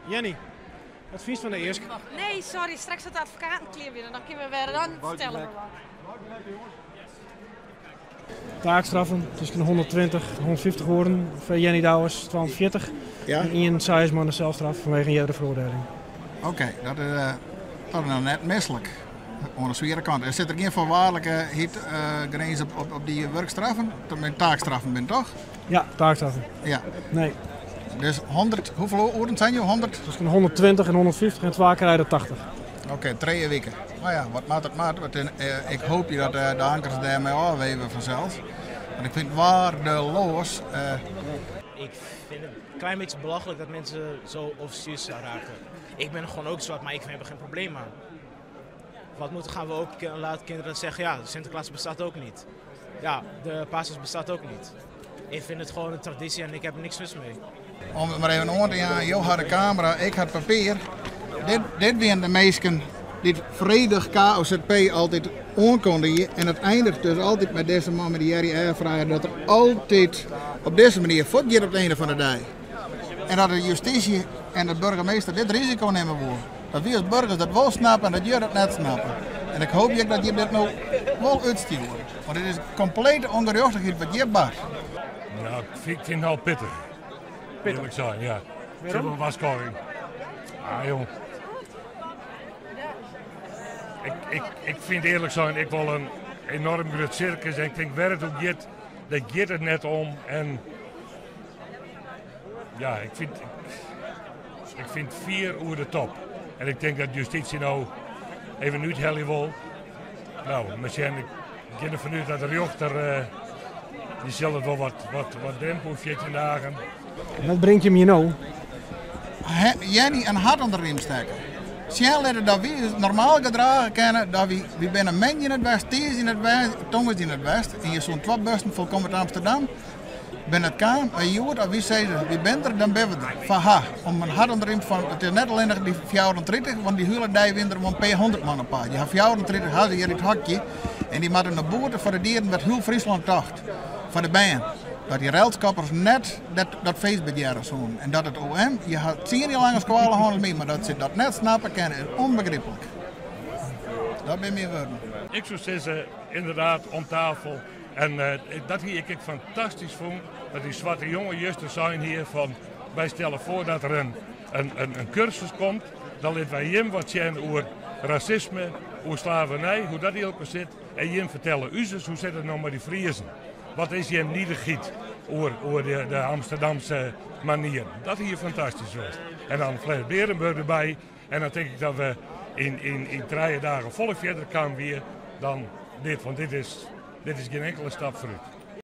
Jenny, wat vind je van de eerste? Nee, sorry, straks het advocatenkleer weer. Dan kunnen we weer dan vertellen we wat. Taakstraffen tussen de 120 en 150 woorden voor Jenny Douwers, 240. Ja? En Ian Sijsman de zelfstraf vanwege een veroordeling. Oké, dat is nou net misselijk. Aan de zware kant. Er zit er geen voorwaardelijke grens op die werkstraffen? Met taakstraffen ben toch? Ja, taakstraffen. Ja. Nee. Dus 100, hoeveel woorden zijn je? 100? Tussen de 120 en 150 en 2 keer 80. Oké, 3 weken. Nou ja, wat maakt het maakt. Ik hoop dat de ankers daarmee afweven vanzelf. Want ik vind het waardeloos. Ik vind het een klein beetje belachelijk dat mensen zo officieus raken. Ik ben gewoon ook zwart, maar ik heb er geen probleem aan. Gaan we ook laten kinderen zeggen, ja, Sinterklaas bestaat ook niet. Ja, de Paasjes bestaat ook niet. Ik vind het gewoon een traditie en ik heb er niks mis mee. Om het maar even aan te gaan, jou had de camera, ik had papier. Dit zijn de meesten die vredig KOZP altijd aankondigen. En het eindigt dus altijd met deze man met die Jerry Airfryer dat er altijd op deze manier voortgaat op de einde van de dag. En dat de justitie en de burgemeester dit risico nemen voor. Dat we als burgers dat wel snappen en dat jullie dat net snappen. En ik hoop dat je dit nou wel uitstuurt. Want het is compleet ongerechtigheid wat je bart. Nou, ik vind het al pittig. Eerlijk zijn, ja. Ik vind wel waskoring. Ah, jong. Ik vind eerlijk zijn, ik wil een enorm groot circus en ik denk, waar het ook gaat, dat gaat het net om. En ja, ik vind 4 uur de top. En ik denk dat justitie nou even niet heel wil. Nou, misschien ik ga ervan uit dat de rechter die zal het wel wat drempeltje dagen. En wat brengt je hem hier nou? Jenny een hart onder de riem steken. Snel dat we normaal gedragen kennen, dat we zijn een mens in het west, Thies in het west, Thomas in het west. En je zo'n 2 bussen volkomen uit Amsterdam. Ben het kwam, een jaar dat we zeiden, wie bent er, dan ben we er. Van ha, om een hart onder de riem van, het is net alleen nog die 34, want die hele dag winnen er maar 100 man op paar. Je hebt 34 hadden hier in het hokje en die moeten naar boete voor de dieren met heel Friesland dacht. Van de band. Dat die railskappers net dat feest bedjaren zo'n. En dat het OM, je had 10 jaar lang kwalenhandel mee, maar dat ze dat net snappen kennen is onbegrijpelijk. Dat ben meer woorden. Ik zou zeggen, inderdaad, om tafel. En dat hier ik fantastisch vond, dat die zwarte jongen juist zijn hier van, wij stellen voor dat er een cursus komt, dan laten wij hem wat zien over racisme, over slavernij, hoe dat hier ook zit. En hem vertellen, hoe zit het nou met die Friesen? Wat is hier nietigheid over de Amsterdamse manier? Dat hier fantastisch was. En dan Fles Berenburg erbij. En dan denk ik dat we in 3 dagen volk verder kan weer dan dit. Want dit is geen enkele stap vooruit.